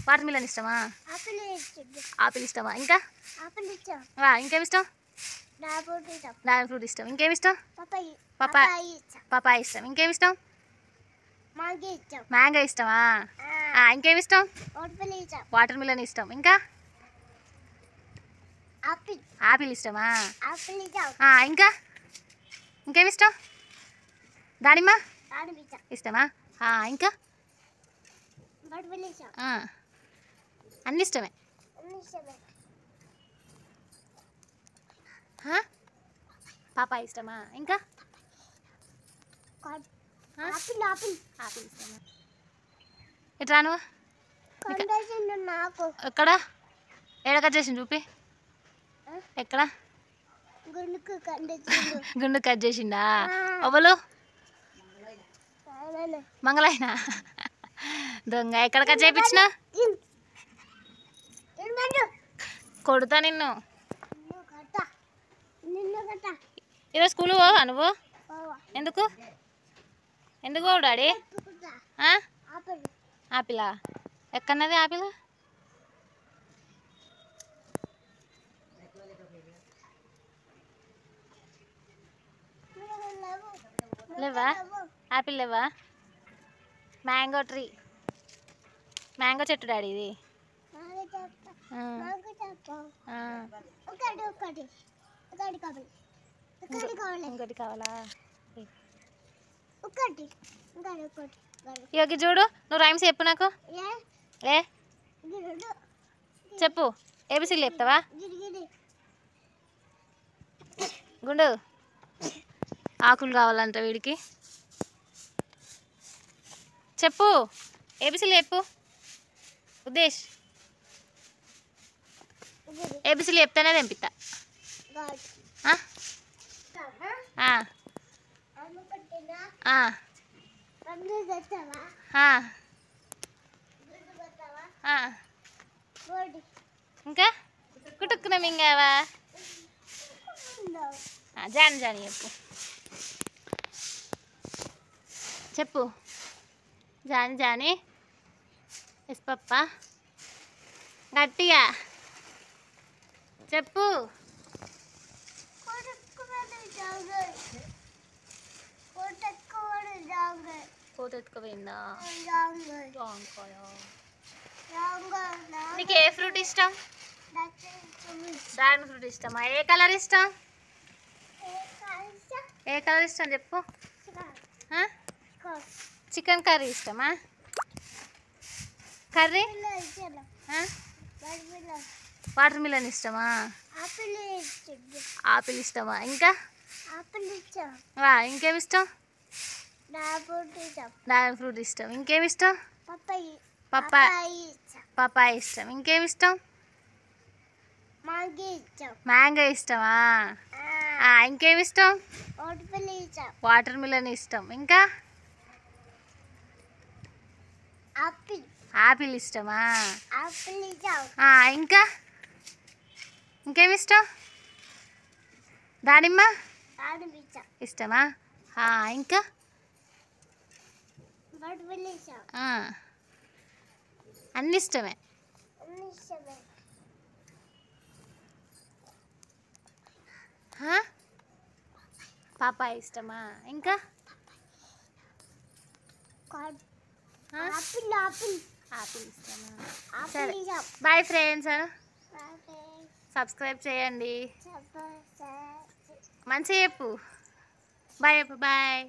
Water melon ఇష్టమా? Apple ఇష్టమా? ఇంకా ఇంకేమి ఇష్టం? డ్రాగన్ ఫ్రూట్ ఇష్టం. ఇంకేమి ఇష్టం? పపాయ ఇష్టం. ఇంకేమి ఇష్టం? మ్యాంగో ఇష్టమా? ఇంకేమి ఇష్టం? వాటర్ మిలన్ ఇష్టం. ఇంకా ఆపిల్ ఇష్టమా? ఇంకా ఇంకేమి ఇష్టం? దానిమ్మ ఇష్టమా? ఇంకా అన్ని ఇష్టమే. పాపాయ ఇష్టమా? ఇంకా ఆపిల్ ఇష్టమా? ఎట్రాను ఎక్కడ కట్ చేసిండు చూపి. ఎక్కడ గుండు కట్ చేసిండా? ఎవరు? మంగళైనా దొంగ. ఎక్కడ కట్ చేయించిన? కొడుతా నిన్ను. ఈరోజు స్కూల్ పోవా నువ్వు? ఎందుకు పోవు డాడీ? ఆపిలా? ఎక్కడన్నది ఆపిల్? లేవా ఆపిల్? లేవా? మ్యాంగో ట్రీ, మ్యాంగో చెట్టు డాడీ ఇది. ఇంకోటి కావాలా? ఇక చూడు, నువ్వు రైమ్స్ చెప్పు నాకు. చెప్పు. ఏబిసిలు చెప్తావా? గుండు ఆకులు కావాలంట వీడికి. చెప్పు. ఏబిసిలు చెప్పు. ఉద్దేశ్ ఏబిసిలు చెప్తానే తెంపిస్తా. ఇంకా కుటుక్కున మింగావా? జాని చెప్పు. చెప్పు. జాని ఎస్ పప్ప. గట్టిగా చెప్పు. కోత ఎత్తుకుపోయిందా? నీకు ఏ ఫ్రూట్ ఇష్టం? డ్రాగన్ ఫ్రూట్ ఇష్టమా? ఏ కలర్ ఇష్టం? చెప్పు. చికెన్ కర్రీ ఇష్టమా? కర్రీ వాటర్ మిలన్ ఇష్టమా? ఆపిల్ ఇష్టమా? ఇంకా ఇంకేమి ఇష్టం? డ్రాగన్ ఫ్రూట్ ఇష్టం. ఇంకేమి ఇష్టం? పపాయ ఇష్టం. ఇంకేమి ఇష్టం? మ్యాంగో ఇష్టమా? ఇంకేమి ఇష్టం? వాటర్ మిలన్ ఇష్టం. ఇంకా ఆపిల్ ఇష్టమా? ఇంకా ఇంకేమి ఇష్టం? దానిమ్మ ఇష్టమా? ఇంకా అన్ని ఇష్టమే. పాపాయ ఇష్టమా? ఇంకా ఆపిల్ ఇష్టమా? సరే బాయ్ ఫ్రెండ్స్. సబ్స్క్రైబ్ చేయండి. మంచిగా చెప్పు. బాయ్.